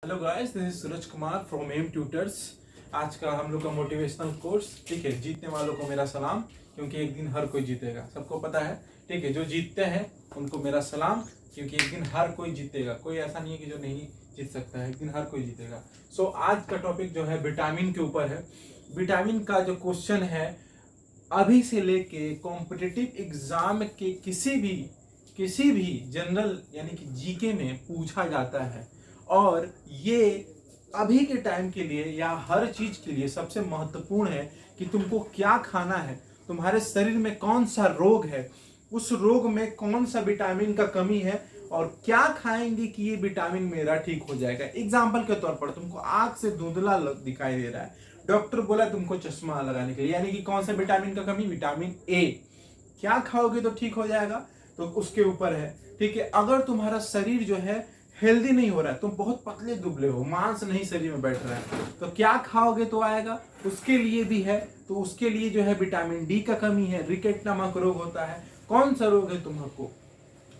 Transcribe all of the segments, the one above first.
Hello guys, this is Suraj Kumar from M tutors. आज का हम लोग का मोटिवेशनल कोर्स। ठीक है, जीतने वालों को मेरा सलाम, क्योंकि एक दिन हर कोई जीतेगा, सबको पता है। ठीक है, जो जीतते हैं उनको मेरा सलाम, क्योंकि एक दिन हर कोई जीतेगा। कोई ऐसा नहीं है कि जो नहीं जीत सकता है, एक दिन हर कोई जीतेगा। सो आज का टॉपिक जो है विटामिन के ऊपर है। विटामिन का जो क्वेश्चन है अभी से लेके कॉम्पिटिटिव एग्जाम के किसी भी जनरल यानी कि जीके में पूछा जाता है, और ये अभी के टाइम के लिए या हर चीज के लिए सबसे महत्वपूर्ण है कि तुमको क्या खाना है, तुम्हारे शरीर में कौन सा रोग है, उस रोग में कौन सा विटामिन का कमी है, और क्या खाएंगे कि ये विटामिन मेरा ठीक हो जाएगा। एग्जाम्पल के तौर पर तुमको आंख से धुंधला दिखाई दे रहा है, डॉक्टर बोला तुमको चश्मा लगाने के लिए, यानी कि कौन सा विटामिन का कमी, विटामिन ए। क्या खाओगे तो ठीक हो जाएगा, तो उसके ऊपर है। ठीक है, अगर तुम्हारा शरीर जो है हेल्दी नहीं हो रहा है, तुम बहुत पतले दुबले हो, मांस नहीं शरीर में बैठ रहा है, तो क्या खाओगे तो आएगा, उसके लिए भी है। तो उसके लिए जो है विटामिन डी का कमी है, रिकेट नामक रोग होता है। कौन सा रोग है तुमको,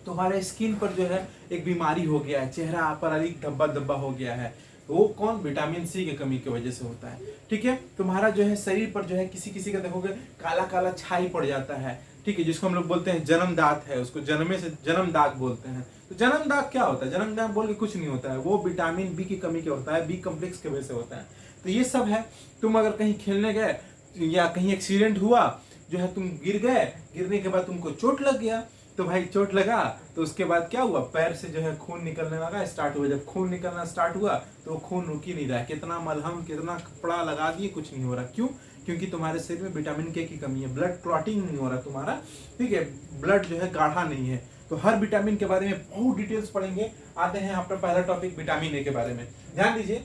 तुम्हारे स्किन पर जो है एक बीमारी हो गया है, चेहरा पर अधिक धब्बा धब्बा हो गया है, वो कौन, विटामिन सी की कमी की वजह से होता है। ठीक है, तुम्हारा जो है शरीर पर जो है किसी किसी का देखोगे काला काला छाई पड़ जाता है। ठीक है, जिसको हम लोग बोलते हैं जन्म दाग है, उसको जन्मे से जन्म दाग बोलते हैं। तो जन्म दाग क्या होता है, जन्म दाग बोल के कुछ नहीं होता है, वो विटामिन बी की कमी के होता है, बी कम्प्लेक्स की वजह से होता है। तो ये सब है। तुम अगर कहीं खेलने गए या कहीं एक्सीडेंट हुआ, जो है तुम गिर गए, गिरने के बाद तुमको चोट लग गया, तो भाई चोट लगा तो उसके बाद क्या हुआ, पैर से जो है खून निकलने लगा, स्टार्ट हुआ। जब खून निकलना स्टार्ट हुआ तो वो खून रुक ही नहीं रहा है, कितना मलहम कितना कपड़ा लगा दिए, कुछ नहीं हो रहा। क्यों? क्योंकि तुम्हारे शरीर में विटामिन के की कमी है, ब्लड क्लॉटिंग नहीं हो रहा तुम्हारा। ठीक है, ब्लड जो है गाढ़ा नहीं है। तो हर विटामिन के बारे में बहुत डिटेल्स पढ़ेंगे। आते हैं अपना पहला टॉपिक विटामिन ए के बारे में। ध्यान दीजिए,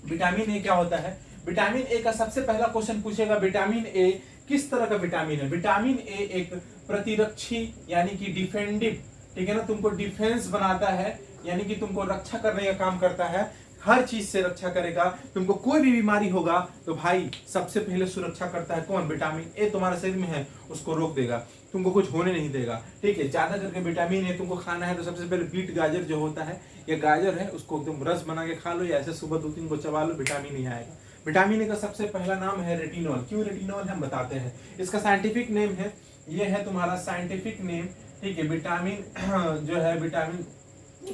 विटामिन ए क्या होता है। विटामिन ए का सबसे पहला क्वेश्चन पूछेगा, विटामिन ए किस तरह का विटामिन है। विटामिन ए एक प्रतिरक्षी यानी कि डिफेंडिव, ठीक है ना, तुमको डिफेंस बनाता है, यानी कि तुमको रक्षा करने का काम करता है, हर चीज से रक्षा करेगा। तुमको कोई भी बीमारी होगा तो भाई सबसे पहले सुरक्षा करता है कौन, विटामिन ए तुम्हारे शरीर में है, उसको रोक देगा, तुमको कुछ होने नहीं देगा। ठीक है, ज्यादा करके विटामिन ए तुमको खाना है तो सबसे पहले बीट गाजर जो होता है या गाजर है, उसको तुम रस बना के खा लो, या ऐसे सुबह 2-3 को चबा लो, विटामिन ए आएगा। विटामिन ए का सबसे पहला नाम है रेटिनॉल। क्यों रेटिनॉल हम बताते हैं। इसका साइंटिफिक नेम है, ये है तुम्हारा साइंटिफिक नेम। ठीक है, विटामिन जो है विटामिन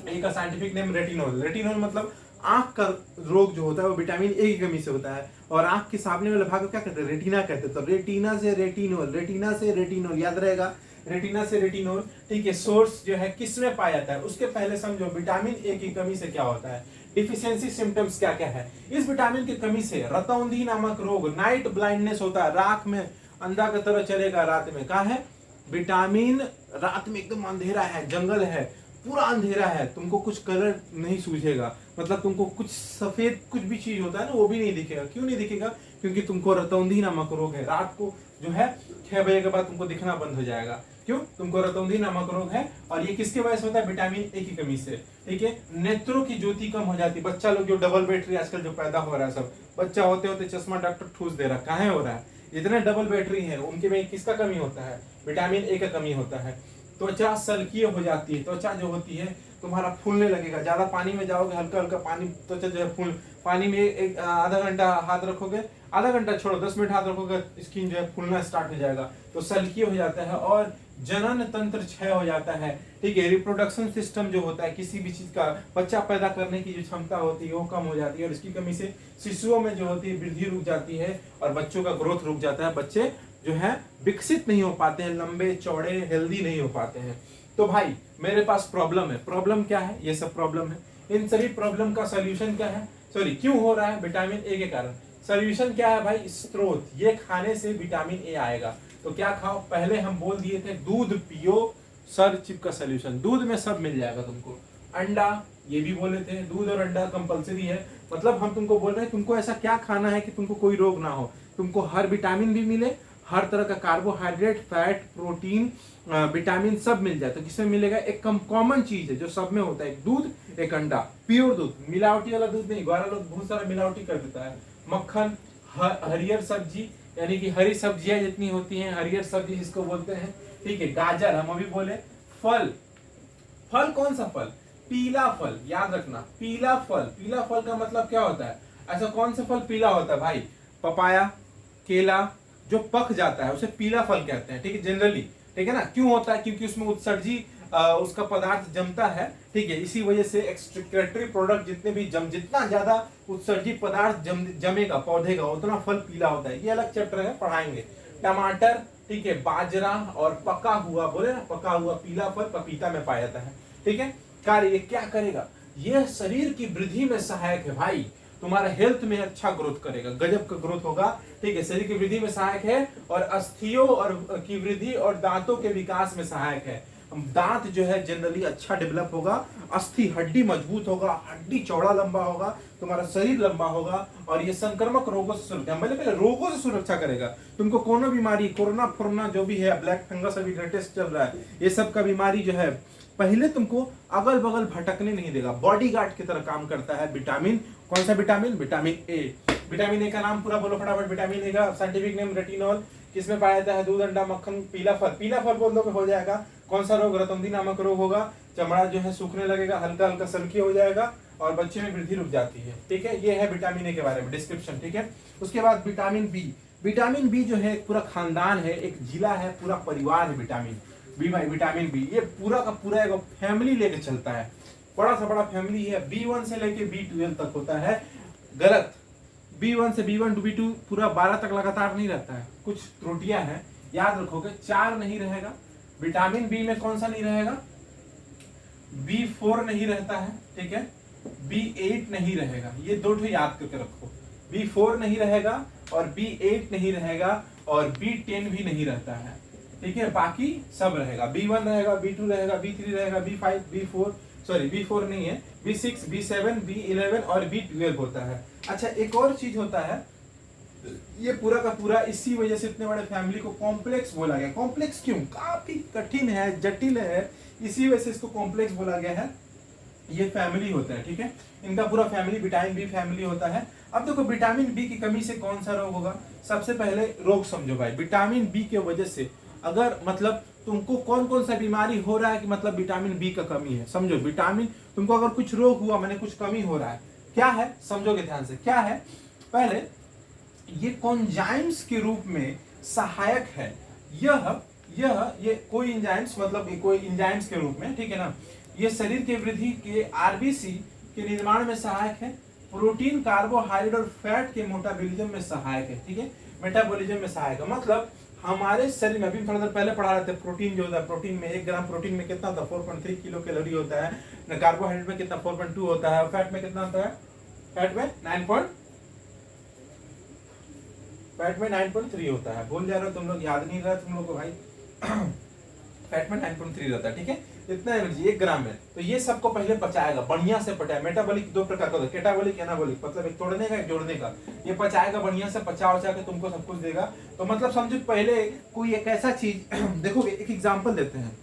ए का साइंटिफिक नेम रेटिनॉल। रेटिनॉल मतलब आंख का रोग जो होता है वो विटामिन ए की कमी से होता है, और आंख के सामने वाले भाग को क्या कहते हैं, रेटिना कहते हैं। तो रेटिना से रेटिनॉल, रेटिना से रेटिनॉल, याद रहेगा, रेटिना से रेटिनॉल। ठीक है, सोर्स जो है किस में पाया जाता है, उसके पहले समझो विटामिन ए की कमी से क्या होता है, डिफिशियंसी सिम्टम्स क्या क्या है। इस विटामिन की कमी से रतौंधी नामक रोग, नाइट ब्लाइंडनेस होता है, रात में अंधा की तरह चलेगा, रात में कहा है विटामिन, रात में एकदम अंधेरा है, जंगल है, पूरा अंधेरा है, तुमको कुछ कलर नहीं सूझेगा, मतलब तुमको कुछ सफेद कुछ भी चीज होता है ना वो भी नहीं दिखेगा। क्यों नहीं दिखेगा, क्योंकि तुमको रतौंधी नामक रोग है, रात को जो है 6 बजे के बाद तुमको दिखना बंद हो जाएगा। क्यों? तुमको रतौंधी नामक रोग है, और ये किसके वजह से होता है, विटामिन ए की कमी से। ठीक है, नेत्रों की ज्योति कम हो जाती है। बच्चा लोग जो डबल बैटरी आजकल जो पैदा हो रहा है, सब बच्चा होते होते चश्मा डॉक्टर ठूस दे रहा, कहाँ हो रहा है, इतने डबल बैटरी है, उनके में किसका कमी होता है, विटामिन ए का कमी होता है। त्वचा सल्कीय हो जाती है, त्वचा जो होती है तुम्हारा फूलने लगेगा, ज्यादा पानी में जाओगे, हल्का हल्का पानी, त्वचा जो है फूल, पानी में एक आधा घंटा हाथ रखोगे, आधा घंटा छोड़ो 10 मिनट हाथ रखोगे, स्किन जो है फूलना स्टार्ट हो जाएगा, तो सल्कीय हो जाता है, और जनन तंत्र क्षय हो जाता है। ठीक है, रिप्रोडक्शन सिस्टम जो होता है किसी भी चीज का, बच्चा पैदा करने की जो क्षमता होती है वो कम हो जाती है, और इसकी कमी से शिशुओं में जो होती है वृद्धि रुक जाती है, और बच्चों का ग्रोथ रुक जाता है, बच्चे जो है विकसित नहीं हो पाते हैं, लंबे चौड़े हेल्दी नहीं हो पाते हैं। तो भाई मेरे पास प्रॉब्लम है, प्रॉब्लम क्या है, ये सब प्रॉब्लम है। इन सभी प्रॉब्लम का सोल्यूशन क्या है, सॉरी क्यों हो रहा है, विटामिन ए के कारण। सोल्यूशन क्या है भाई, स्रोत, ये खाने से विटामिन ए आएगा। तो क्या खाओ, पहले हम बोल दिए थे दूध पियो, सर चिप का सोल्यूशन, दूध में सब मिल जाएगा तुमको। अंडा, ये भी बोले थे, दूध और अंडा कंपलसरी है, मतलब हम तुमको बोल रहे हैं तुमको ऐसा क्या खाना है कि तुमको कोई रोग ना हो, तुमको हर विटामिन भी मिले, हर तरह का कार्बोहाइड्रेट, फैट, प्रोटीन, विटामिन सब मिल जाए। तो किसमें मिलेगा, एक कॉमन चीज है जो सब में होता है, एक दूध, एक अंडा, प्योर दूध, मिलावटी वाला दूध नहीं, ग्वारा लोग बहुत सारा मिलावटी कर देता है, मक्खन, हरियर सब्जी, यानी कि हरी सब्जियां जितनी होती हैं, हरियर सब्जी जिसको बोलते हैं। ठीक है, गाजर हम अभी बोले, फल, फल कौन सा फल, पीला फल, याद रखना पीला फल। पीला फल का मतलब क्या होता है? ऐसा कौन सा फल पीला होता है भाई? पपाया, केला, जो पक जाता है उसे पीला फल कहते हैं, ठीक है, जनरली, ठीक है ना। क्यों होता है? क्योंकि उसमें उत्सर्जी उसका पदार्थ जमता है, ठीक है, इसी वजह से एक्सक्रीटरी प्रोडक्ट जितने भी जितना ज्यादा उत्सर्जी पदार्थ जमेगा पौधे का, उतना फल पीला होता है। ये अलग चैप्टर है, पढ़ाएंगे। टमाटर, ठीक है, बाजरा और पका हुआ, बोले ना पका हुआ पीला फल पपीता में पाया जाता है, ठीक है। कार्य ये क्या करेगा? यह शरीर की वृद्धि में सहायक है भाई, तुम्हारा हेल्थ में अच्छा ग्रोथ करेगा, गजब का ग्रोथ होगा, ठीक है, शरीर की वृद्धि में सहायक है और अस्थियों और की वृद्धि और दांतों के विकास में सहायक है। दांत जो है जनरली अच्छा डेवलप होगा, अस्थि हड्डी मजबूत होगा, हड्डी चौड़ा लंबा होगा, तुम्हारा शरीर लंबा होगा और ये संक्रमक रोगों से सुरक्षा, पहले रोगों से सुरक्षा करेगा। तुमको कोनो बीमारी, कोरोना फोरोना जो भी है, ब्लैक फंगस अभी लेटेस्ट चल रहा है, ये सब का बीमारी जो है पहले तुमको अगल बगल भटकने नहीं देगा, बॉडीगार्ड की तरह काम करता है। विटामिन, कौन सा vitamin? Vitamin A. Vitamin A का नाम पूरा बोलो फटाफट। विटामिन ए का साइंटिफिक नेम रेटिनॉल। किसमें पाया जाता है? दूध, अंडा, मक्खन, पीला फल। पीला फल बोल दो हो जाएगा। कौन सा रोग? रतौंधी नामक रोग होगा, चमड़ा जो है सूखने लगेगा, हल्का हल्का सल्की हो जाएगा और बच्चे में वृद्धि रुक जाती है, ठीक है। ये है विटामिन ए के बारे में डिस्क्रिप्शन, ठीक है। उसके बाद विटामिन बी। विटामिन बी जो है पूरा खानदान है, एक जिला है, पूरा परिवार है। विटामिन बी भाई, विटामिन बी ये पूरा का पूरा एक फैमिली लेके चलता है, बड़ा सा बड़ा फैमिली है। B1 से लेके B12 तक होता है। गलत, B1 से B1 टू B2 पूरा 12 तक लगातार नहीं रहता है, कुछ त्रुटियां हैं, याद रखोगे। 4 नहीं रहेगा। विटामिन बी में कौन सा नहीं रहेगा? B4 नहीं रहता है, ठीक है। B8 नहीं रहेगा, ये दो ठो याद करके रखो। B4 नहीं रहेगा और B8 नहीं रहेगा और B10 भी नहीं रहता है, ठीक है। बाकी सब रहेगा। B1 रहेगा, B2 रहेगा, B3 रहेगा, B5, B4, सॉरी B4 नहीं है, B6, B7, B11 और B12 होता है। अच्छा, एक और चीज होता है, ये पूरा का पूरा इसी वजह से इतने बड़े फैमिली को कॉम्प्लेक्स बोला गया। कॉम्प्लेक्स क्यों? काफी कठिन है, जटिल है, इसी वजह से इसको कॉम्प्लेक्स बोला गया है। ये फैमिली होता है, ठीक है, इनका पूरा फैमिली विटामिन बी फैमिली होता है। अब देखो विटामिन बी की कमी से कौन सा रोग होगा? सबसे पहले रोग समझो भाई, विटामिन बी के वजह से अगर मतलब तुमको कौन कौन सा बीमारी हो रहा है कि मतलब विटामिन बी का कमी है, समझो। विटामिन, तुमको अगर कुछ रोग हुआ, मैंने कुछ कमी हो रहा है, क्या है समझोगे ध्यान से, क्या है? पहले ये कॉन्जाइम्स के रूप में सहायक है। ये कोई एंजाइम्स, मतलब कोई एंजाइम्स के रूप में, ठीक है ना। ये शरीर के वृद्धि के आरबीसी के निर्माण में सहायक है। प्रोटीन, कार्बोहाइड्रेट और फैट के मेटाबॉलिज्म में सहायक है, ठीक है, मेटाबॉलिज्म में सहायक है। मतलब हमारे शरीर में, अभी थोड़ा देर पहले पढ़ा रहे थे, प्रोटीन जो होता है, प्रोटीन में 1 ग्राम प्रोटीन में कितना होता है? 4.3 किलो कैलोरी होता है। कार्बोहाइड्रेट में कितना? 4.2 होता है। और फैट में कितना होता है? फैट में 9.3 होता है। भूल जा रहे हो तुम लोग, याद नहीं रहा तुम लोग को भाई। फैट में 9.3 रहता है, ठीक है, इतना एनर्जी 1 ग्राम में। तो ये सबको पहले पचाएगा, बढ़िया से पचाएगा। मेटाबॉलिक 2 प्रकार का होता है, केटाबॉलिक, एनाबॉलिक, मतलब एक तोड़ने का, एक जोड़ने का। ये पचाएगा बढ़िया से, पचा उचा के तुमको सब कुछ देगा। तो मतलब समझो पहले कोई एक ऐसा चीज देखोगे, एक एग्जाम्पल देते हैं,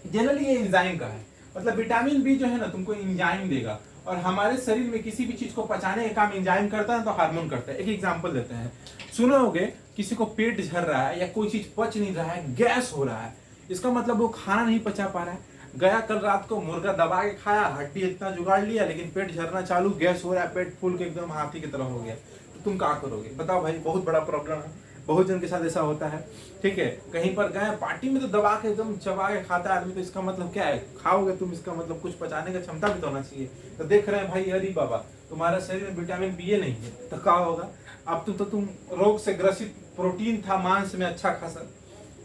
जनरली ये एंजाइम का है। मतलब विटामिन बी जो है ना तुमको एंजाइम देगा, और हमारे शरीर में किसी भी चीज को पचाने का काम एंजाइम करता है, तो हार्मोन करता है। एक एग्जांपल देते हैं, सुनोगे किसी को पेट झड़ रहा है या कोई चीज पच नहीं रहा है, गैस हो रहा है, इसका मतलब वो खाना नहीं पचा पा रहा है। गया कल रात को मुर्गा दबा के खाया, हड्डी इतना जुगाड़ लिया, लेकिन पेट झरना चालू, गैस हो रहा है, पेट फूल के एकदम हाथी की तरह हो गया, तो तुम क्या करोगे? बताओ भाई, बहुत बड़ा प्रॉब्लम है, बहुत जन के साथ ऐसा होता है, ठीक है। कहीं पर गए पार्टी में तो दबा के एकदम चबा के खाता है आदमी, तो इसका मतलब क्या है? खाओगे तुम, इसका मतलब कुछ पचाने का क्षमता भी तो होना चाहिए। तो देख रहे हैं भाई, अरे बाबा तुम्हारा शरीर में विटामिन बी नहीं है, तो क्या होगा? अब तो तुम रोग से ग्रसित, प्रोटीन था मांस में अच्छा खासा,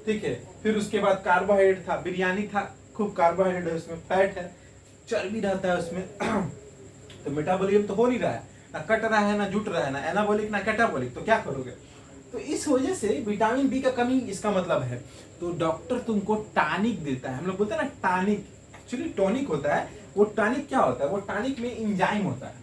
ठीक है, फिर उसके बाद कार्बोहाइड्रेट था, बिरयानी था, खूब कार्बोहाइड्रेट है उसमें, फैट है, चर्बी रहता है उसमें, तो मेटाबॉलिज्म तो हो नहीं रहा है, ना कट रहा है, ना जुट रहा है, ना एनाबॉलिक ना कैटाबॉलिक, तो क्या करोगे? तो इस वजह से विटामिन बी का कमी इसका मतलब है। तो डॉक्टर तुमको टॉनिक देता है, हम लोग बोलते हैं ना टॉनिक, एक्चुअली टॉनिक होता है। वो टॉनिक क्या होता है? वो टॉनिक में एंजाइम होता है,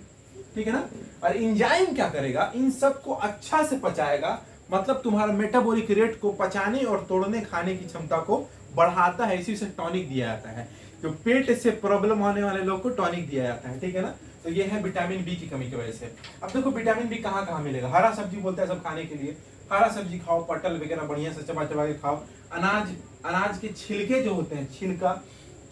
ठीक है ना। और एंजाइम क्या करेगा? इन सबको अच्छा से पचाएगा, मतलब तुम्हारा मेटाबॉलिक रेट को पचाने और तोड़ने खाने की क्षमता को बढ़ाता है, इसी से टॉनिक दिया जाता है। तो पेट से प्रॉब्लम होने वाले लोग को टॉनिक दिया जाता है, ठीक है ना। तो ये है विटामिन बी की कमी की वजह से। अब देखो विटामिन बी कहाँ कहाँ मिलेगा? हरा सब्जी बोलते हैं सब खाने के लिए, हरा सब्जी खाओ, पटल वगैरह बढ़िया से चबा चबा के खाओ। अनाज के छिलके जो होते हैं, छिलका,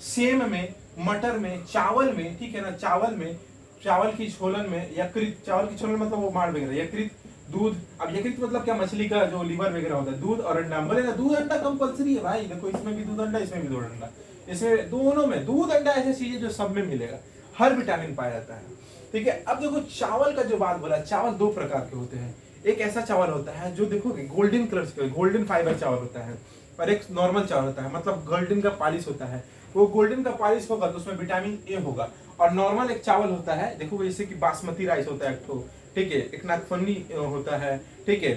सेम में मटर में, चावल में, ठीक है ना, चावल में, चावल की छोलन में, यकृत, चावल की छोलन मतलब वो माड़ वगैरह, यकृत, दूध। अब यकृत मतलब क्या, मछली का जो लीवर वगैरह होता है, दूध और अंडा। बोलेगा दूध अंडा कंपलसरी है भाई, देखो इसमें भी दूध अंडा, इसमें भी दूध अंडा, इसमें दोनों में दूध अंडा ऐसी चीज है जो सब में मिलेगा, हर विटामिन पाया जाता है, ठीक है। अब देखो चावल का जो बात बोला, चावल दो प्रकार के होते हैं। एक ऐसा चावल होता है जो देखोगे गोल्डन कलर के, गोल्डन फाइबर चावल होता है, और एक नॉर्मल चावल होता है, मतलब गोल्डन का पॉलिश होता है। वो गोल्डन का पॉलिश होगा तो उसमें विटामिन ए होगा। और नॉर्मल एक चावल होता है, देखो जैसे कि बासमती राइस होता है एक तो, ठीक है, एक नागफनी होता है, ठीक है,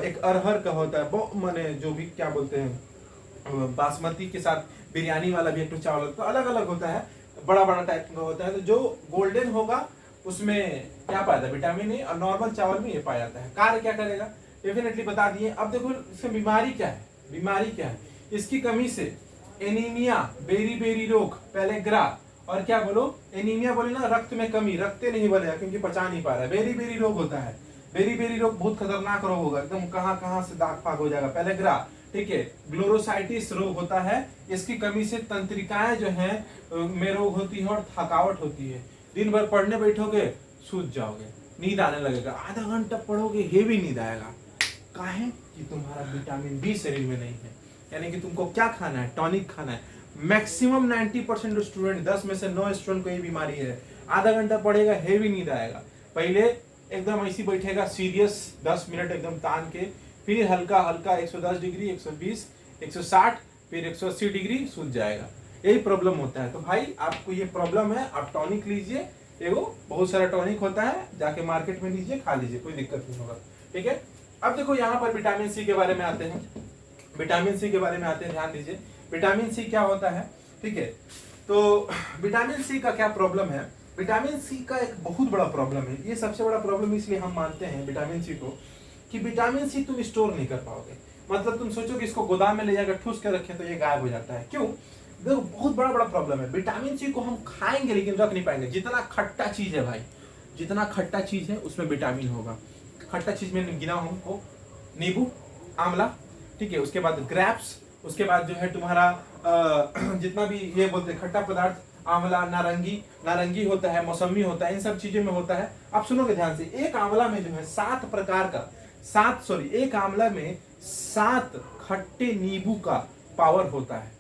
एक अरहर का होता है, वो माने जो भी क्या बोलते हैं, बासमती के साथ बिरयानी वाला भी एक तो चावल होता है, अलग अलग होता है, बड़ा बड़ा टाइप का होता है। तो जो गोल्डन होगा उसमें क्या पाया जाता है, विटामिन ए, और नॉर्मल चावल में ये पाया जाता है। कार्य क्या करेगा, डेफिनेटली बता दिए। अब देखो इसमें बीमारी क्या है, बीमारी क्या है, इसकी कमी से एनीमिया, बेरी बेरी रोग, पेलेग्रा, और क्या बोलो, एनीमिया बोले ना, रक्त में कमी, रक्त नहीं बनेगा क्योंकि पचा नहीं पा रहा है, बेरी बेरी रोग होता है। बेरी बेरी रोग बहुत खतरनाक रोग होगा, एकदम कहां कहां से दाग फाग हो जाएगा, पेलेग्रा, ठीक है। ग्लोरोसाइटिस रोग होता है, इसकी कमी से तंत्रिकाएं जो हैं में रोग होती है और थकावट होती है। दिन भर पढ़ने बैठोगे सूझ जाओगे, नींद आने लगेगा, आधा घंटा पढ़ोगे हेवी नींद आएगा, काहे कि तुम्हारा विटामिन बी शरीर में नहीं है। यानी कि तुमको क्या खाना है, टॉनिक खाना है। मैक्सिमम 90% स्टूडेंट, 10 में से 9 स्टूडेंट को ये बीमारी है। आधा घंटा पढ़ेगा हेवी नींद आएगा, पहले एकदम ऐसी बैठेगा सीरियस 10 मिनट एकदम तान के, फिर हल्का हल्का 110 डिग्री, 120, 160, फिर 180 डिग्री सूझ जाएगा। यही प्रॉब्लम होता है। तो भाई आपको ये प्रॉब्लम है, आप टॉनिक लीजिए, एगो बहुत सारा टॉनिक होता है, जाके मार्केट में लीजिए, खा लीजिए, कोई दिक्कत नहीं होगा, ठीक है। अब देखो यहाँ पर विटामिन सी के बारे में आते हैं, विटामिन सी के बारे में आते हैं, ध्यान दीजिए विटामिन सी क्या होता है, ठीक है। तो विटामिन सी का क्या प्रॉब्लम है, विटामिन सी का एक बहुत बड़ा प्रॉब्लम है, ये सबसे बड़ा प्रॉब्लम इसलिए हम मानते हैं विटामिन सी को, कि विटामिन सी तुम स्टोर नहीं कर पाओगे। मतलब तुम सोचो कि इसको गोदाम में ले जाकर ठूस कर रखें तो ये गायब हो जाता है, क्यों, देखो बहुत बड़ा बड़ा प्रॉब्लम है। विटामिन सी को हम खाएंगे लेकिन रख नहीं पाएंगे। जितना खट्टा चीज है भाई, जितना खट्टा चीज है उसमें विटामिन होगा। खट्टा चीज में गिना हमको नींबू, आंवला, ठीक है, उसके बाद ग्रेप्स, उसके बाद जो है तुम्हारा जितना भी ये बोलते हैं खट्टा पदार्थ, आंवला, नारंगी, नारंगी होता है, मौसमी होता है, इन सब चीजों में होता है। आप सुनोगे ध्यान से, एक आंवला में जो है 7 प्रकार का, एक आंवला में 7 खट्टे नींबू का पावर होता है।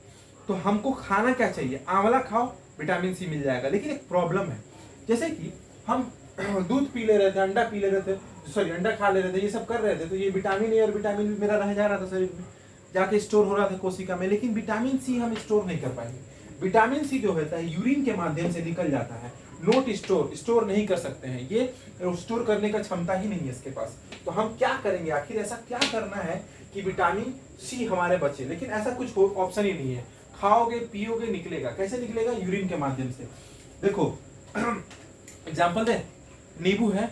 तो हमको खाना क्या चाहिए, आंवला खाओ, विटामिन सी मिल जाएगा। लेकिन एक प्रॉब्लम है, जैसे कि हम दूध पी ले रहे थे, अंडा पी ले रहे थे, सॉरी अंडा खा ले रहे थे, ये सब कर रहे थे, तो ये विटामिन ए और विटामिन बी मेरा रह जा रहा था शरीर में, जाके स्टोर हो रहा था कोशिका में। लेकिन विटामिन सी हम स्टोर नहीं कर पाएंगे। विटामिन सी जो होता है यूरिन के माध्यम से निकल जाता है, नोट स्टोर, स्टोर नहीं कर सकते हैं, ये स्टोर करने का क्षमता ही नहीं है इसके पास। तो हम क्या करेंगे, आखिर ऐसा क्या करना है कि विटामिन सी हमारे बचे। लेकिन ऐसा कुछ ऑप्शन ही नहीं है, खाओगे पियोगे निकलेगा। कैसे निकलेगा, यूरिन के माध्यम से। देखो एग्जाम्पल दे, नींबू है,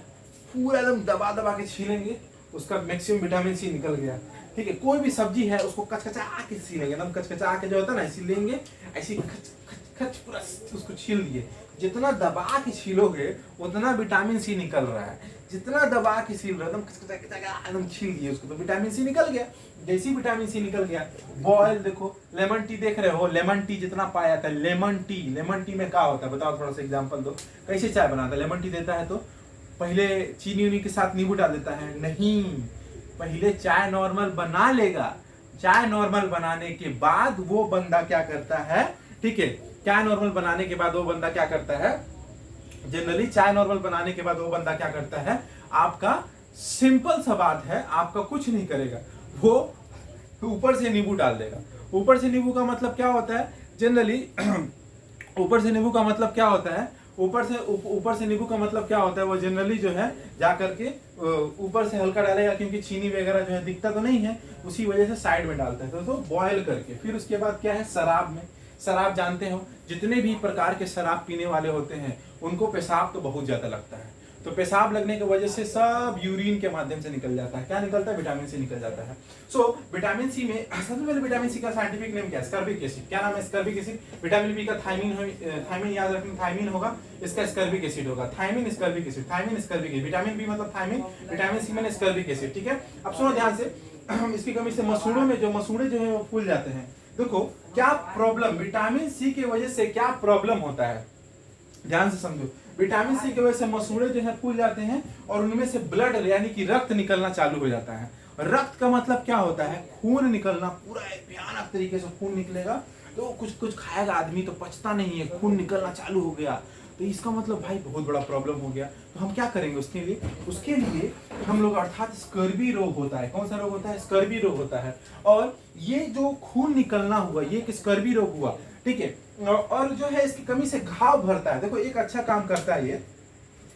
पूरा एकदम दबा दबा के छीलेंगे, उसका मैक्सिमम विटामिन सी निकल गया, ठीक है। कोई भी सब्जी है उसको कचकचा के छीलेंगे, एकदम कचकचा के जो होता है ना, ऐसे लेंगे, ऐसे खच खच खच पूरा उसको छील दिए। जितना दबा के छीलोगे उतना विटामिन सी निकल रहा है, जितना दबा के छील रहे हो एकदम कचकचा एकदम छील दिए उसको, तो विटामिन सी निकल गया। जैसी विटामिन सी निकल गया, बॉयल देखो, लेमन टी देख रहे हो, लेमन टी जितना पाया था, लेमन टी में क्या होता है बताओ, थोड़ा सा एग्जांपल दो, कैसे चाय बनाता है। लेमन टी देता है तो पहले चीनी उनी के साथ नींबू डाल देता है, नहीं, पहले चाय नॉर्मल बना लेगा, चाय नॉर्मल बनाने के बाद वो बंदा क्या करता है, ठीक है, चाय नॉर्मल बनाने के बाद वो बंदा क्या करता है, जनरली चाय नॉर्मल बनाने के बाद वो बंदा क्या करता है, आपका सिंपल सा बात है, आपका कुछ नहीं करेगा, वो ऊपर से नींबू डाल देगा। ऊपर से नींबू का मतलब क्या होता है जनरली ऊपर से नींबू का मतलब क्या होता है, ऊपर से नींबू का मतलब क्या होता है, वो जनरली जो है जा करके ऊपर से हल्का डालेगा, क्योंकि चीनी वगैरह जो है दिखता तो नहीं है, उसी वजह से साइड में डालता है, तो बॉयल करके। फिर उसके बाद क्या है, शराब में, शराब जानते हो, जितने भी प्रकार के शराब पीने वाले होते हैं उनको पेशाब तो बहुत ज्यादा लगता है, तो पेशाब लगने की वजह से सब यूरिन के माध्यम से निकल जाता है। क्या निकलता है, विटामिन सी निकल जाता है। सो विटामिन सी में सबसे पहले विटामिन सी का साइंटिफिक नेम क्या है, स्कर्बिक एसिड। क्या नाम है, स्कर्बिक एसिड। विटामिन बी का थायमिन याद रखना, थायमिन होगा, इसका स्कर्बिक एसिड होगा, thiamine ascorbic acid, thiamine ascorbic acid. Vitamin B मतलब थायमिन, विटामिन सी में स्कर्बिक एसिड, ठीक है। अब सुनो ध्यान से, इसकी कमी से मसूड़ों में जो मसूड़े जो है वो फूल जाते हैं, देखो क्या प्रॉब्लम, विटामिन सी की वजह से क्या प्रॉब्लम होता है, ध्यान से समझो। विटामिन सी की वजह से मसूड़े जो है फूल जाते हैं और उनमें से ब्लड यानी कि रक्त निकलना चालू हो जाता है। रक्त का मतलब क्या होता है, खून निकलना, पूरा एक भयानक तरीके से खून निकलेगा। तो कुछ कुछ खाएगा आदमी तो पचता नहीं है, खून निकलना चालू हो गया, तो इसका मतलब भाई बहुत बड़ा प्रॉब्लम हो गया। तो हम क्या करेंगे उसके लिए हम लोग अर्थात स्कर्वी रोग होता है। कौन सा रोग होता है, स्कर्वी रोग होता है। और ये जो खून निकलना हुआ ये एक स्कर्वी रोग हुआ, ठीक है। और जो है इसकी कमी से घाव भरता है। देखो एक अच्छा काम करता है, ये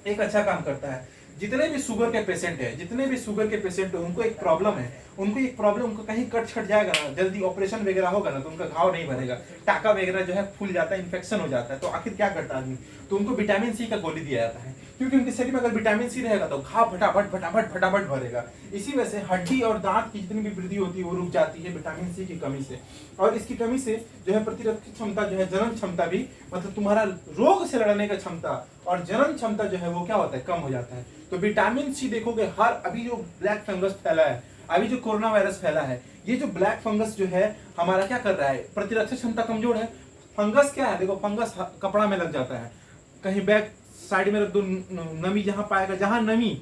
एक अच्छा काम करता है। जितने भी शुगर के पेशेंट है, जितने भी शुगर के पेशेंट है, उनको एक प्रॉब्लम है, उनको कहीं कट छट जाएगा ना, जल्दी ऑपरेशन वगैरह होगा ना, तो उनका घाव नहीं भरेगा, टाका वगैरह जो है फूल जाता है, इन्फेक्शन हो जाता है। तो आखिर क्या करता है आदमी, तो उनको विटामिन सी का गोली दिया जाता है, क्योंकि उनके शरीर में अगर विटामिन सी रहेगा तो घाव फटाफट फटाफट फटाफट भरेगा। इसी वजह से हड्डी और दांत की जितनी भी वृद्धि होती है वो रुक जाती है विटामिन सी की कमी से। और इसकी कमी से जो है प्रतिरक्षी क्षमता जो है, जनन क्षमता भी, मतलब तुम्हारा रोग से लड़ने का क्षमता और जनन क्षमता जो है वो क्या होता है, कम हो जाता है। तो विटामिन सी देखोगे हर, अभी जो ब्लैक फंगस फैला है, अभी जो कोरोना वायरस फैला है, ये जो ब्लैक फंगस जो है हमारा क्या कर रहा है, प्रतिरक्षी क्षमता कमजोर है। फंगस क्या है, देखो फंगस कपड़ा में लग जाता है, कहीं बैक साइड में रख दो, नमी जहां पाएगा, जहां नमी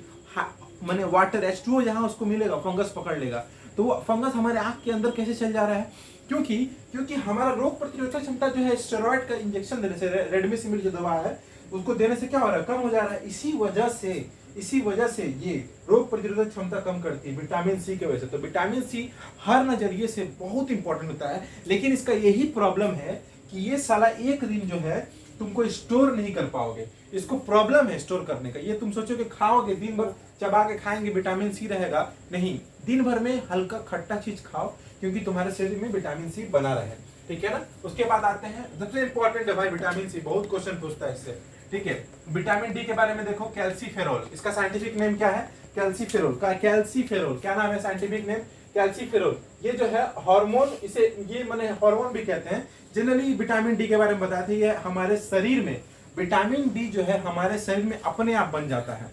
माने वाटर H2O जहां उसको मिलेगा फंगस पकड़ लेगा। तो वो फंगस हमारे आंख के अंदर कैसे चल जा रहा है, क्योंकि हमारा रोग प्रतिरोधक क्षमता जो है स्टेरॉइड का इंजेक्शन देने से, रेडमिसिविर जो दवा है उसको देने से क्या हो रहा है, कम हो जा रहा है। इसी वजह से ये रोग प्रतिरोधक क्षमता कम करती है विटामिन सी की वजह से। तो विटामिन सी हर नजरिए से बहुत इंपॉर्टेंट होता है, लेकिन इसका यही प्रॉब्लम है कि ये साला एक दिन जो है तुमको स्टोर नहीं कर पाओगे, इसको प्रॉब्लम है स्टोर करने का। ये तुम सोचो कि खाओगे, दिन भर चबा के खाएंगे विटामिन सी रहेगा, नहीं, दिन भर में हल्का खट्टा चीज खाओ, क्योंकि तुम्हारे शरीर में विटामिन सी बना रहे, ठीक है ना। उसके बाद आते हैं, सबसे इंपॉर्टेंट है भाई विटामिन सी, बहुत क्वेश्चन पूछता है इससे, ठीक है। विटामिन डी के बारे में देखो, कैल्सीफेरोल, इसका साइंटिफिक नेम क्या है, कैल्सीफेरोल का, कैल्सीफेरोल क्या नाम है साइंटिफिक नेम, कैल्सीफेरोल। ये जो है हार्मोन, इसे ये माने हार्मोन भी कहते हैं। जनरली विटामिन डी के बारे में बताते हैं, हमारे शरीर में विटामिन डी जो है हमारे शरीर में अपने आप बन जाता है।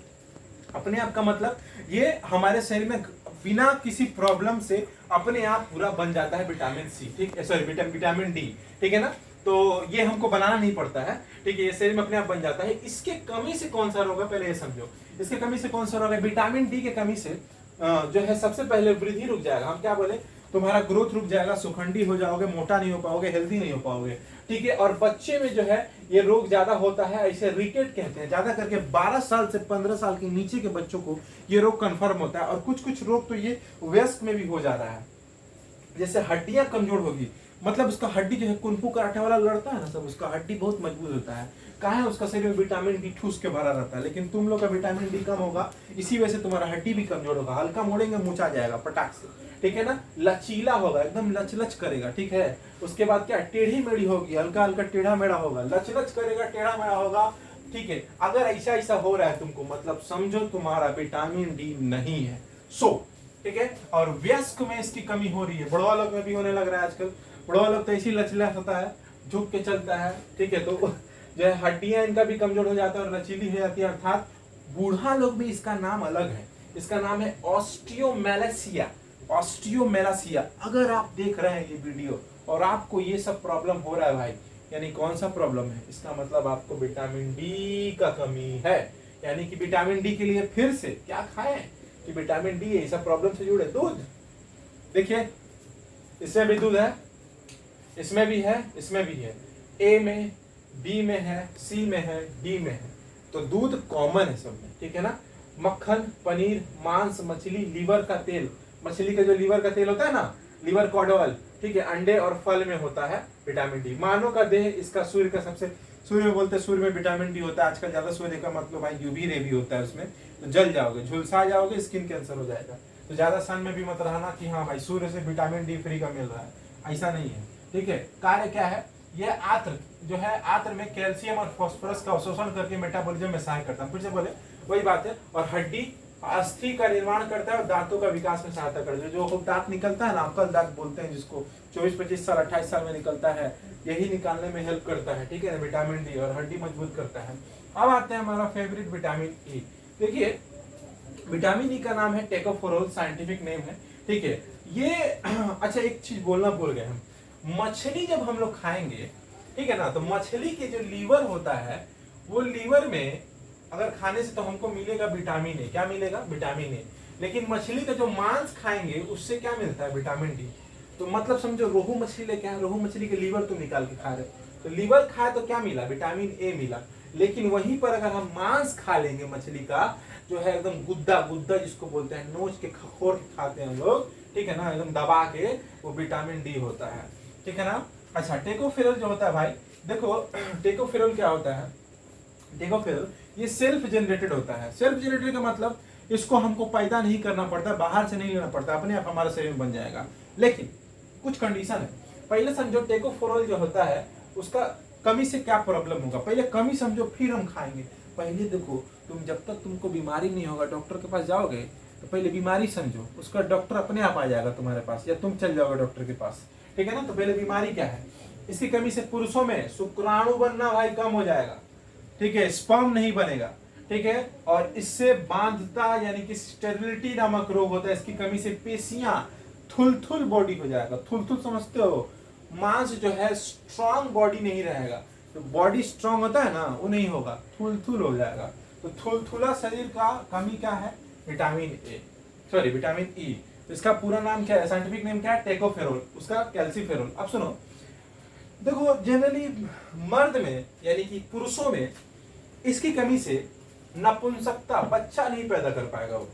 अपने आप का मतलब ये हमारे शरीर में बिना किसी प्रॉब्लम से अपने आप पूरा बन जाता है विटामिन सी, ठीक है, सॉरी विटामिन डी, ठीक है ना। तो ये हमको बनाना नहीं पड़ता है, ठीक है, ये शरीर में अपने आप बन जाता है। इसके कमी से कौन सा रोग है, पहले ये समझो, इसके कमी से कौन सा रोग है, विटामिन डी के कमी से जो है सबसे पहले वृद्धि रुक जाएगा। हम क्या बोले, तुम्हारा ग्रोथ रुक जाएगा, सुखंडी हो जाओगे, मोटा नहीं हो पाओगे, हेल्दी नहीं हो पाओगे, ठीक है। और बच्चे में जो है ये रोग ज्यादा होता है, इसे रिकेट कहते हैं। ज्यादा करके 12 साल से 15 साल के नीचे के बच्चों को ये रोग कंफर्म होता है। और कुछ कुछ रोग तो ये वयस्क में भी हो जा रहा है, जैसे हड्डियां कमजोर होगी, मतलब उसका हड्डी जो है कुनफू कराटे वाला लड़ता है ना सब, उसका हड्डी बहुत मजबूत होता है, कहा है उसका शरीर में विटामिन डी ठूस के भरा रहता है। लेकिन तुम लोग का विटामिन डी कम होगा, इसी वजह से तुम्हारा हड्डी भी कमजोर होगा, हल्का मोड़ेंगे मुँह आ जाएगा पटाख से, ठीक है ना। लचीला होगा, एकदम लच करेगा, ठीक है। उसके बाद क्या, टेढ़ी मेढ़ी होगी, हल्का हल्का टेढ़ा मेढ़ा होगा, लच करेगा, टेढ़ा मेढ़ा होगा, ठीक है। अगर ऐसा हो रहा है तुमको, मतलब समझो तुम्हारा विटामिन डी नहीं है, ठीक है। और वयस्क में इसकी कमी हो रही है, बुढ़वा लोग में भी होने लग रहा है आजकल। बुढ़वा लोग तो ऐसी लचीला होता है, झुक के चलता है, ठीक है। तो जो है हड्डियां इनका भी कमजोर हो जाता है और लचीली हो जाती है, अर्थात बूढ़ा लोग भी, इसका नाम अलग है, इसका नाम है ऑस्टियोमेलासिया। ऑस्टियोमेलासिया। अगर आप देख रहे हैं ये वीडियो और आपको ये सब प्रॉब्लम हो रहा है भाई, यानी कौन सा प्रॉब्लम है, इसका मतलब आपको विटामिन डी का कमी है। यानी कि विटामिन डी के लिए फिर से क्या खाएं कि विटामिन डी ये सब प्रॉब्लम से जुड़े, दूध, देखिए इसमें भी दूध है, इसमें भी है, इसमें भी है, ए में, बी में है, सी में है, डी में है, तो दूध कॉमन है सब में, ठीक है ना। मक्खन, पनीर, मांस, मछली, लीवर का तेल, मछली का जो लीवर का तेल होता है ना, लीवर कॉड ऑयल, ठीक है, अंडे और फल में होता है विटामिन डी। मानव का देह, इसका सूर्य का सबसे, सूर्य में बोलते हैं सूर्य में विटामिन डी होता है। आजकल ज्यादा सूर्य का मतलब भाई यूवी रे भी होता है उसमें, तो जल जाओगे, झुलसा जाओगे, स्किन कैंसर हो जाएगा। तो ज्यादा सन में भी मत रहना कि हाँ भाई सूर्य से विटामिन डी फ्री का मिल रहा है, ऐसा नहीं है, ठीक है। कार्य क्या है, ये आत्र जो है, आत्र में कैल्शियम और फास्फोरस का अवशोषण करके मेटाबॉलिज्म में सहायता करता है। फिर से बोले वही बात है। और हड्डी अस्थि का निर्माण करता है और दांतों का विकास में सहायता करता है। जो दांत निकलता है ना, अकल दांत बोलते हैं जिसको, 24-25 साल 28 साल में निकलता है, यही निकालने में हेल्प करता है, ठीक है ना, विटामिन डी, और हड्डी मजबूत करता है। अब आते हैं हमारा फेवरेट विटामिन ई। देखिए विटामिन ई का नाम है टेकोफोरोल, साइंटिफिक नेम है, ठीक है। ये अच्छा एक चीज बोलना भूल गए हम, मछली जब हम लोग खाएंगे, ठीक है ना, तो मछली के जो लीवर होता है, वो लीवर में अगर खाने से तो हमको मिलेगा विटामिन ए। क्या मिलेगा? Vitamin A. लेकिन मछली का जो मांस खाएंगे उससे क्या मिलता है? Vitamin D. तो मतलब समझो, रोहू मछली लेके आए, रोहू मछली के लीवर तुम निकाल के खा रहे हो, तो लीवर खाए तो क्या मिला? विटामिन ए मिला। लेकिन वहीं पर अगर हम मांस खा लेंगे मछली का, जो है एकदम गुद्दा गुद्दा जिसको बोलते हैं, नोच के खखोर के खाते हैं हम लोग, ठीक है ना, एकदम दबा के, वो विटामिन डी होता है, ठीक है ना। अच्छा, टेकोफेरल जो होता है भाई, देखो टेकोफेरल क्या होता है? टेकोफेरल ये सेल्फ जनरेटेड होता है। सेल्फ जनरेटेड का मतलब इसको हमको पैदा नहीं करना पड़ता, बाहर से नहीं लेना पड़ता, अपने आप हमारे शरीर में बन जाएगा। लेकिन कुछ कंडीशन है। पहले समझो टेकोफेरल जो होता है उसका कमी से क्या प्रॉब्लम होगा, पहले कमी समझो फिर हम खाएंगे। पहले देखो, तुम जब तक तुमको बीमारी नहीं होगा डॉक्टर के पास जाओगे, तो पहले बीमारी समझो, उसका डॉक्टर अपने आप आ जाएगा तुम्हारे पास, या तुम चल जाओगे डॉक्टर के पास, ठीक है ना। तो पहले बीमारी क्या है? इसकी कमी से पुरुषों में शुक्राणु बनना भाई कम हो जाएगा, ठीक है, स्पर्म नहीं बनेगा, ठीक है। और इससे बांधता यानी कि स्टेरिलिटी नामक रोग होता है, इसकी कमी से पेशियां थुलथुल बॉडी हो जाएगा। थुलथुल समझते हो? मांस जो है स्ट्रांग बॉडी नहीं रहेगा, तो बॉडी स्ट्रांग होता है ना, वो नहीं होगा, थुलथुल हो जाएगा। तो थुलथुला शरीर का कमी क्या है? Vitamin A, sorry vitamin E. तो इसका पूरा नाम क्या है? साइंटिफिक नेम क्या है? टेकोफेरोल, उसका कैल्सीफेरोल। अब सुनो, देखो जनरली मर्द में यानी कि पुरुषों में इसकी कमी से नपुंसकता, बच्चा नहीं पैदा कर पाएगा वो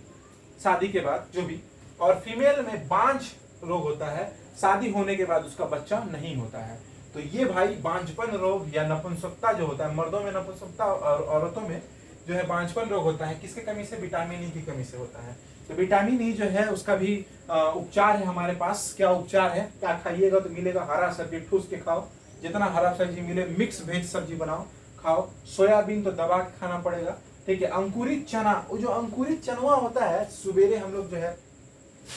शादी के बाद जो भी। और फीमेल में बांझ रोग होता है, शादी होने के बाद उसका बच्चा नहीं होता है। तो ये भाई बांझपन रोग या नपुंसकता जो होता है, मर्दों में नपुंसकता और औरतों में जो है बांझपन रोग होता है, किसके कमी से? विटामिन ई की कमी से होता है। तो विटामिन ई जो है उसका भी उपचार है हमारे पास। क्या उपचार है? क्या खाइएगा तो मिलेगा? हरा सब्जी ठूस के खाओ, जितना हरा सब्जी मिले, मिक्स वेज सब्जी बनाओ खाओ। सोयाबीन तो दबा के खाना पड़ेगा, ठीक है। अंकुरित चना, वो जो अंकुरित चनवा होता है, सुबेरे हम लोग जो है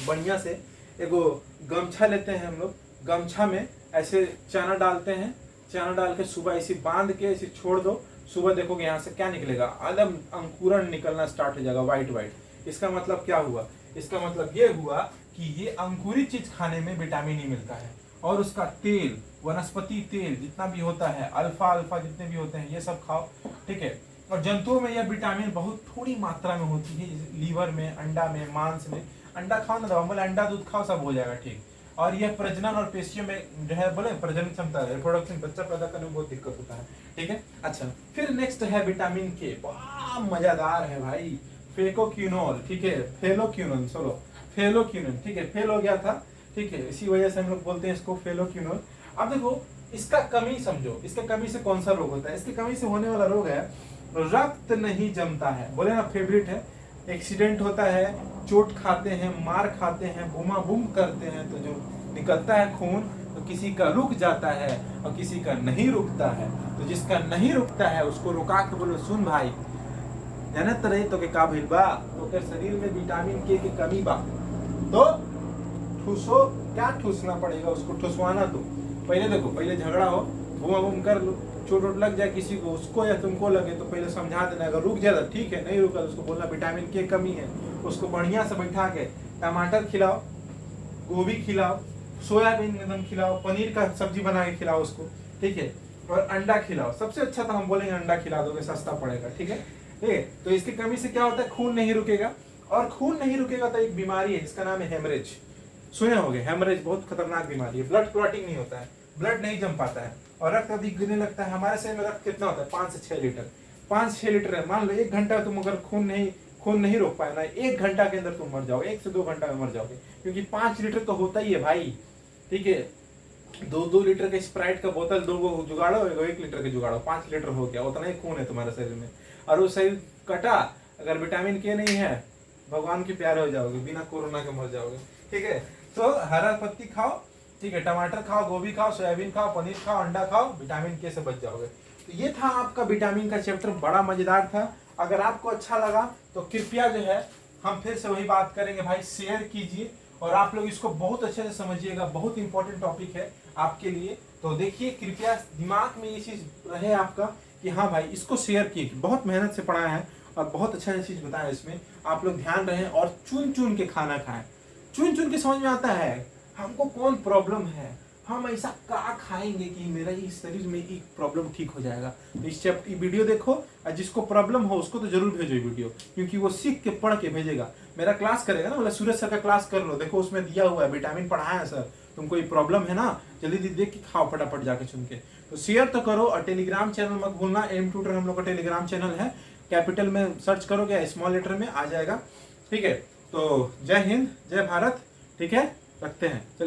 बढ़िया से एगो गमछा लेते हैं, हम लोग गमछा में ऐसे चना डालते हैं, चना डाल के सुबह ऐसे बांध के ऐसे छोड़ दो, सुबह देखोगे यहाँ से क्या निकलेगा? एकदम अंकुरन निकलना स्टार्ट हो जाएगा, व्हाइट व्हाइट। इसका मतलब क्या हुआ? इसका मतलब ये हुआ कि ये अंकुरित चीज खाने में विटामिन ई मिलता है। और उसका तेल, वनस्पति तेल जितना भी होता है, अल्फा अल्फा जितने भी होते हैं, ये सब खाओ, ठीक है। और जंतुओं में यह विटामिन बहुत थोड़ी मात्रा में होती है, जैसे लीवर में, अंडा में, मांस में। अंडा खाओ ना, नॉर्मल अंडा दूध खाओ, सब हो जाएगा ठीक। और यह प्रजनन और पेशियों में जो है बोले प्रजनन क्षमता, रिप्रोडक्शन, बच्चा पैदा करने में बहुत दिक्कत होता है, ठीक है। अच्छा, फिर नेक्स्ट है विटामिन के, बड़ा मजेदार है भाई, फेकोक्यूनोल, ठीक है, फेलोक्यूनोल, चलो फेलोक्यूनोल, ठीक है, फेल हो गया था, ठीक है, इसी वजह से हम लोग बोलते हैं इसको फेलोक्यूनोल। अब देखो, इसका कमी समझो, इसके कमी से कौन सा रोग होता है? इसके कमी से होने वाला रोग है रक्त नहीं जमता है। बोले ना फेवरेट है, एक्सीडेंट होता है, चोट खाते हैं, मार खाते हैं, बूमा बूम करते हैं, तो जो निकलता है खून, तो किसी का रुक जाता है और किसी का नहीं रुकता है। तो जिसका नहीं रुकता है उसको रुका के बोलो, सुन भाई, जानत रही तो के का भइल बा, तो के शरीर में विटामिन के की कमी बा, तो ठूसो। क्या ठूसना पड़ेगा? उसको ठुसवाना। तो पहले देखो, पहले झगड़ा हो, बूमा बूम कर लो, चोट वोट लग जाए किसी को, उसको या तुमको लगे, तो पहले समझा देना। अगर रुक जाए तो ठीक है, नहीं रुका तो उसको बोलना विटामिन के कमी है। उसको बढ़िया से बैठा के टमाटर खिलाओ, गोभी खिलाओ, सोयाबीन एकदम खिलाओ, पनीर का सब्जी बना के खिलाओ उसको, ठीक है। और अंडा खिलाओ, सबसे अच्छा तो हम बोलेंगे अंडा खिला दोगे, सस्ता पड़ेगा, ठीक है। ठीक है, तो इसकी कमी से क्या होता है? खून नहीं रुकेगा। और खून नहीं रुकेगा तो एक बीमारी है जिसका नाम है हेमरेज। सुने होंगे, हेमरेज बहुत खतरनाक बीमारी है। ब्लड क्लॉटिंग नहीं होता है, ब्लड नहीं जम पाता है और रक्त अधिक गिरने लगता है। हमारे शरीर में रक्त कितना होता है? 5 से 6 लीटर। 5-6 लीटर है। मान लो 1 घंटा तुम अगर खून नहीं रोक पाए ना, 1 घंटा के अंदर तुम मर जाओगे, 1 से 2 घंटा में मर जाओगे, क्योंकि 5 लीटर तो होता ही है भाई, ठीक है। 2-2 लीटर के स्प्राइट का बोतल 2 जुगाड़ो, 1 लीटर के जुगाड़ो, 5 लीटर हो गया, उतना ही खून है तुम्हारे शरीर में। और वो शरीर कटा, अगर विटामिन के नहीं है, भगवान के प्यारे हो जाओगे, बिना कोरोना के मर जाओगे, ठीक है। तो हरा पत्ती खाओ, ठीक है, टमाटर खाओ, गोभी खाओ, सोयाबीन खाओ, पनीर खाओ, अंडा खाओ, विटामिन के से बच जाओगे। तो ये था आपका विटामिन का चैप्टर, बड़ा मजेदार था। अगर आपको अच्छा लगा तो कृपया जो है हम फिर से वही बात करेंगे भाई, शेयर कीजिए और आप लोग इसको बहुत अच्छे से समझिएगा, बहुत इंपॉर्टेंट टॉपिक है आपके लिए। तो देखिए, कृपया दिमाग में ये चीज रहे आपका कि हाँ भाई इसको शेयर किए, बहुत मेहनत से पढ़ाया है और बहुत अच्छा चीज बताया इसमें। आप लोग ध्यान रहे और चुन चुन के खाना खाएं, चुन चुन के समझ में आता है हमको कौन प्रॉब्लम है, हम ऐसा क्या खाएंगे कि मेरा ये शरीर में एक प्रॉब्लम ठीक हो जाएगा। तो इस चैप्टर वीडियो देखो, और जिसको प्रॉब्लम हो उसको तो जरूर भेजो ये वीडियो, क्योंकि वो सीख के पढ़ के भेजेगा। मेरा क्लास करेगा ना, बोला सूरज सर का क्लास कर लो, देखो उसमें दिया हुआ है, विटामिन पढ़ाया है सर, तुमको ये प्रॉब्लम है ना, जल्दी देख के खाओ फटाफट जाके चुन के। तो शेयर तो करो, और टेलीग्राम चैनल मत भूलना, एम ट्यूटर हम लोग का टेलीग्राम चैनल है, कैपिटल में सर्च करोगे स्मॉल लेटर में आ जाएगा। ठीक है, तो जय हिंद जय भारत। ठीक है, रखते हैं, चलिए।